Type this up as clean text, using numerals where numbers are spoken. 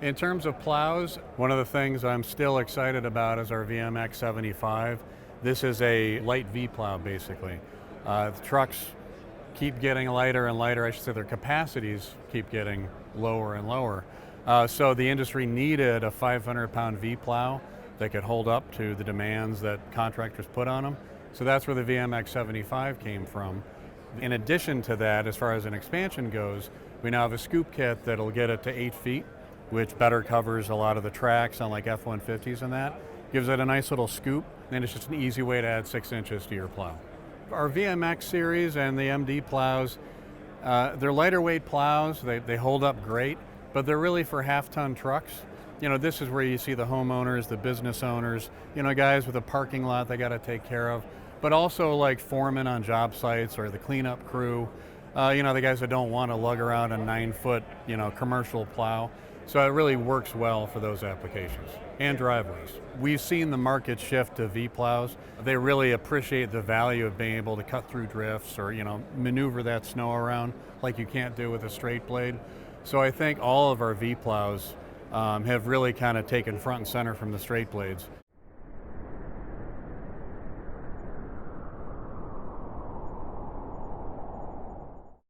In terms of plows, one of the things I'm still excited about is our VMX75. This is a light V-Plow, basically. The trucks keep getting lighter and lighter. I should say their capacities keep getting lower and lower. So the industry needed a 500-pound V-Plow that could hold up to the demands that contractors put on them. So that's where the VMX75 came from. In addition to that, as far as an expansion goes, we now have a scoop kit that'll get it to 8 feet, which better covers a lot of the tracks on like F-150s and that. Gives it a nice little scoop, and it's just an easy way to add 6 inches to your plow. Our VMX series and the MD plows, they're lighter weight plows, they hold up great, but they're really for half-ton trucks. You know, this is where you see the homeowners, the business owners, you know, guys with a parking lot they gotta take care of, but also like foremen on job sites or the cleanup crew, you know, the guys that don't wanna lug around a 9-foot, you know, commercial plow. So it really works well for those applications and driveways. We've seen the market shift to V-Plows. They really appreciate the value of being able to cut through drifts or, you know, maneuver that snow around like you can't do with a straight blade. So I think all of our V-Plows have really kind of taken front and center from the straight blades.